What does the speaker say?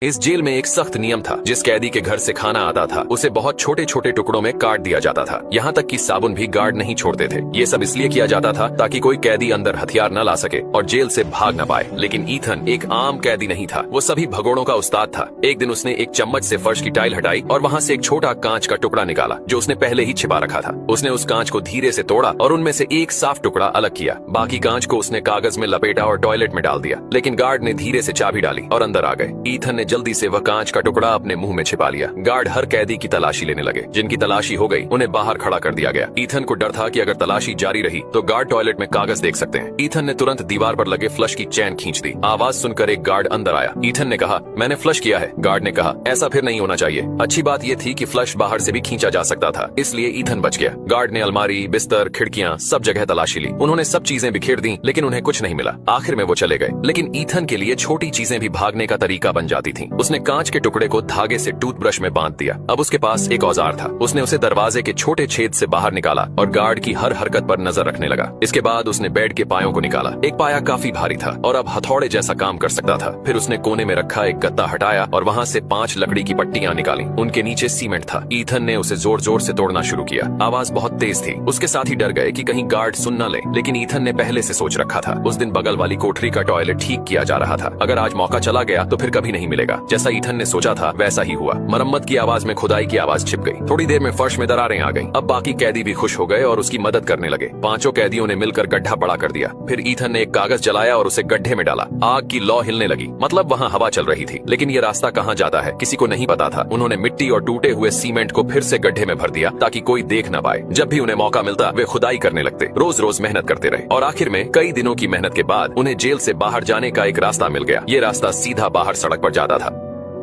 इस जेल में एक सख्त नियम था। जिस कैदी के घर से खाना आता था उसे बहुत छोटे छोटे टुकड़ों में काट दिया जाता था। यहाँ तक कि साबुन भी गार्ड नहीं छोड़ते थे। ये सब इसलिए किया जाता था ताकि कोई कैदी अंदर हथियार न ला सके और जेल से भाग न पाए। लेकिन ईथन एक आम कैदी नहीं था, वो सभी भगोड़ों का उस्ताद था। एक दिन उसने एक चम्मच से फर्श की टाइल हटाई और वहाँ से एक छोटा कांच का टुकड़ा निकाला जो उसने पहले ही छिपा रखा था। उसने उस कांच को धीरे से तोड़ा और उनमें से एक साफ टुकड़ा अलग किया। बाकी कांच को उसने कागज में लपेटा और टॉयलेट में डाल दिया। लेकिन गार्ड ने धीरे से चाबी डाली और अंदर आ गए। ईथन ने जल्दी से वह कांच का टुकड़ा अपने मुंह में छिपा लिया। गार्ड हर कैदी की तलाशी लेने लगे। जिनकी तलाशी हो गई उन्हें बाहर खड़ा कर दिया गया। ईथन को डर था कि अगर तलाशी जारी रही तो गार्ड टॉयलेट में कागज देख सकते हैं। ईथन ने तुरंत दीवार पर लगे फ्लश की चैन खींच दी। आवाज सुनकर एक गार्ड अंदर आया। ईथन ने कहा, मैंने फ्लश किया है। गार्ड ने कहा, ऐसा फिर नहीं होना चाहिए। अच्छी बात यह थी कि फ्लश बाहर से भी खींचा जा सकता था, इसलिए ईथन बच गया। गार्ड ने अलमारी, बिस्तर, खिड़कियां सब जगह तलाशी ली। उन्होंने सब चीजें बिखेर दी लेकिन उन्हें कुछ नहीं मिला। आखिर में वो चले गए। लेकिन ईथन के लिए छोटी चीजें भी भागने का तरीका बन जाती थी। उसने कांच के टुकड़े को धागे से टूथब्रश में बांध दिया। अब उसके पास एक औजार था। उसने उसे दरवाजे के छोटे छेद से बाहर निकाला और गार्ड की हर हरकत पर नजर रखने लगा। इसके बाद उसने बेड के पायों को निकाला। एक पाया काफी भारी था और अब हथौड़े जैसा काम कर सकता था। फिर उसने कोने में रखा एक गत्ता हटाया और वहाँ से 5 लकड़ी की पट्टियां निकाली। उनके नीचे सीमेंट था। ईथन ने उसे जोर जोर से तोड़ना शुरू किया। आवाज बहुत तेज थी। उसके साथ ही डर गए कि कहीं गार्ड सुन न ले। लेकिन ईथन ने पहले से सोच रखा था। उस दिन बगल वाली कोठरी का टॉयलेट ठीक किया जा रहा था। अगर आज मौका चला गया तो फिर कभी नहीं मिलेगा। जैसा ईथन ने सोचा था वैसा ही हुआ। मरम्मत की आवाज में खुदाई की आवाज छिप गई। थोड़ी देर में फर्श में दरारें आ गईं। अब बाकी कैदी भी खुश हो गए और उसकी मदद करने लगे। 5 कैदियों ने मिलकर गड्ढा बड़ा कर दिया। फिर ईथन ने एक कागज जलाया और उसे गड्ढे में डाला। आग की लौ हिलने लगी, मतलब वहाँ हवा चल रही थी। लेकिन ये रास्ता कहाँ जाता है किसी को नहीं पता था। उन्होंने मिट्टी और टूटे हुए सीमेंट को फिर से गड्ढे में भर दिया ताकि कोई देख न पाए। जब भी उन्हें मौका मिलता वे खुदाई करने लगते। रोज रोज मेहनत करते रहे और आखिर में कई दिनों की मेहनत के बाद उन्हें जेल से बाहर जाने का एक रास्ता मिल गया। ये रास्ता सीधा बाहर सड़क पर जाता था।